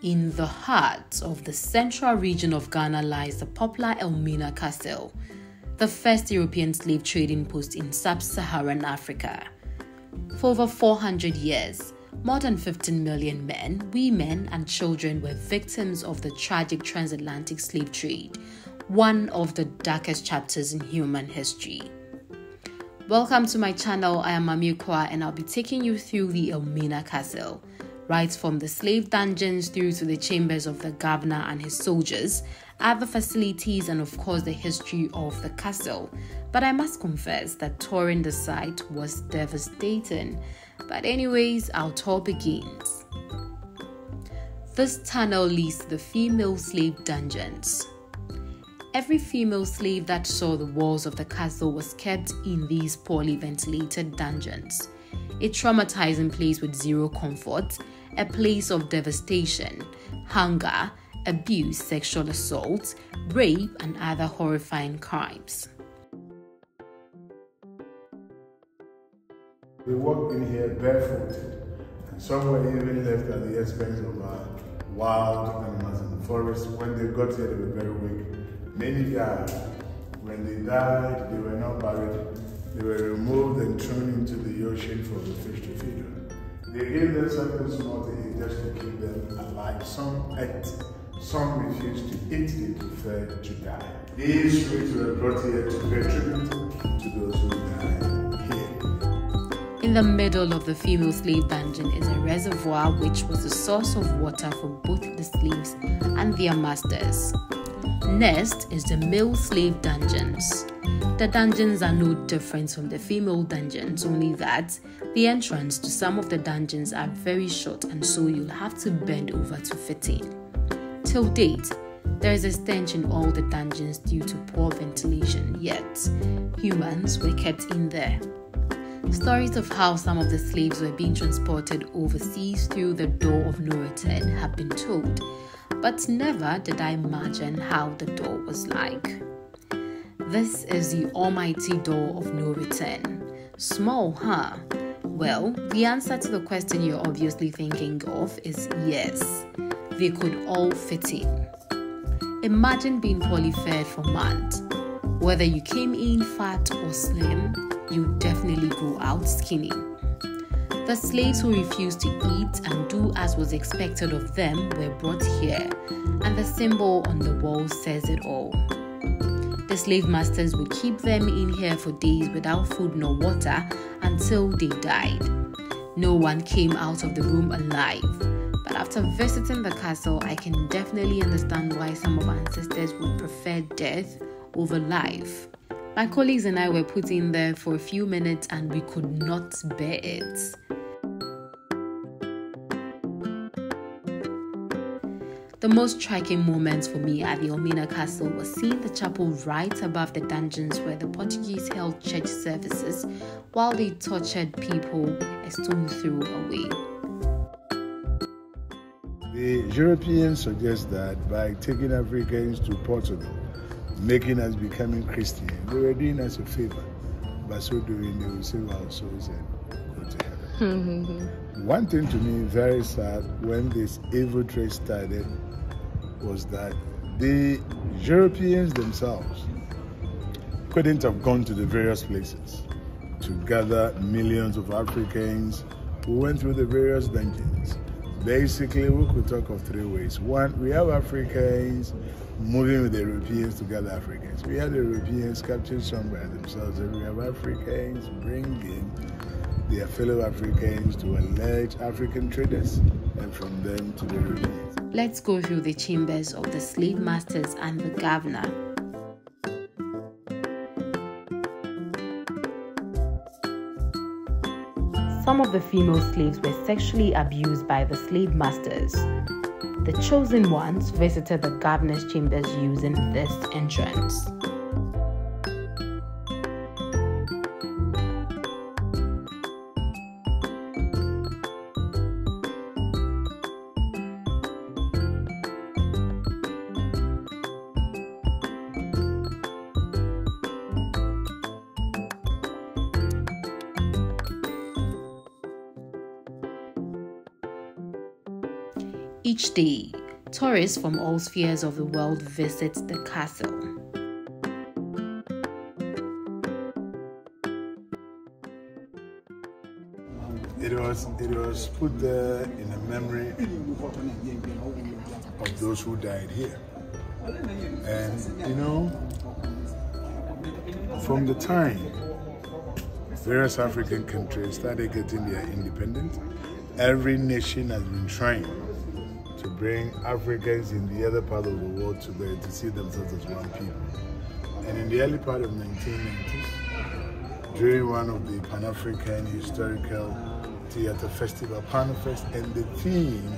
In the heart of the central region of Ghana lies the popular Elmina Castle, the first European slave trading post in sub-Saharan Africa. For over 400 years, more than 15 million men, women, and children were victims of the tragic transatlantic slave trade, one of the darkest chapters in human history. Welcome to my channel. I am Amikwa, and I'll be taking you through the Elmina Castle, right from the slave dungeons through to the chambers of the governor and his soldiers, other facilities, and of course the history of the castle. But I must confess that touring the site was devastating. But anyways, our tour begins. This tunnel leads to the female slave dungeons. Every female slave that saw the walls of the castle was kept in these poorly ventilated dungeons. A traumatizing place with zero comfort, a place of devastation, hunger, abuse, sexual assault, rape, and other horrifying crimes. We walked in here barefooted, and some were even left at the expense of wild animals in the forest. When they got here, they were very weak. Many died. When they died, they were not buried. They were removed and thrown into the ocean for the fish to feed on. They gave them something small to eat just to keep them alive. Some ate, some refused to eat, they preferred to die. These spirits were brought here to pay tribute to those who died here. In the middle of the female slave dungeon is a reservoir which was the source of water for both the slaves and their masters. Next is the male slave dungeons. The dungeons are no different from the female dungeons, only that the entrance to some of the dungeons are very short, and so you'll have to bend over to fit in. Till date, there is a stench in all the dungeons due to poor ventilation, yet humans were kept in there. Stories of how some of the slaves were being transported overseas through the door of no return have been told, but never did I imagine how the door was like. This is the almighty door of no return. Small, huh? Well, the answer to the question you're obviously thinking of is yes. They could all fit in. Imagine being poorly fed for months. Whether you came in fat or slim, you definitely go out skinny. The slaves who refused to eat and do as was expected of them were brought here, and the symbol on the wall says it all. The slave masters would keep them in here for days without food nor water until they died. No one came out of the room alive, but after visiting the castle, I can definitely understand why some of our ancestors would prefer death over life. My colleagues and I were put in there for a few minutes and we could not bear it. The most striking moments for me at the Elmina Castle was seeing the chapel right above the dungeons where the Portuguese held church services while they tortured people a stone throw away. The Europeans suggest that by taking Africans to Portugal, making us becoming Christian, they were doing us a favor. By so doing, they will save our souls and go to heaven. One thing to me very sad when this evil trade started was that the Europeans themselves couldn't have gone to the various places to gather millions of Africans who went through the various dungeons. Basically, we could talk of three ways. One, we have Africans moving with the Europeans to gather Africans. We have the Europeans captured some by themselves, and we have Africans bringing their fellow Africans to alleged African traders, and from them to the Europeans. Let's go through the chambers of the slave masters and the governor. Some of the female slaves were sexually abused by the slave masters. The chosen ones visited the governor's chambers using this entrance. Each day, tourists from all spheres of the world visit the castle. It was put there in a memory of those who died here. And you know, from the time various African countries started getting their independence, every nation has been trying to bring Africans in the other part of the world together to see themselves as one people. And in the early part of 1990s, during one of the Pan-African historical theater festival, Panafest, and the theme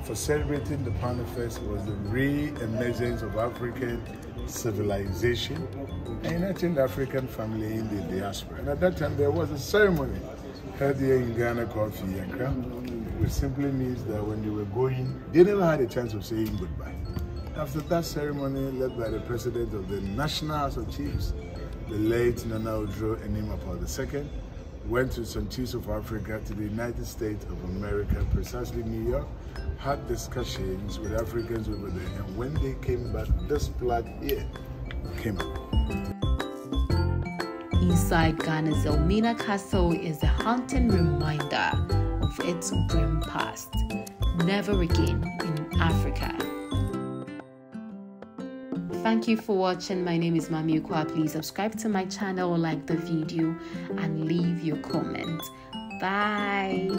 for celebrating the Panafest was the re-emergence of African civilization and uniting the African family in the diaspora. And at that time, there was a ceremony held here in Ghana called Fiyankra, which simply means that when they were going, they never had a chance of saying goodbye. After that ceremony, led by the president of the National House of Chiefs, the late Nana Odro Enimapa II, went to some chiefs of Africa to the United States of America, precisely New York, had discussions with Africans over there, and when they came back, this plot here came up. Inside Ghana's Elmina Castle is a haunting reminder of its grim past. Never again in Africa. Thank you for watching. My name is Mami Ukwa. Please subscribe to my channel, like the video, and leave your comment. Bye.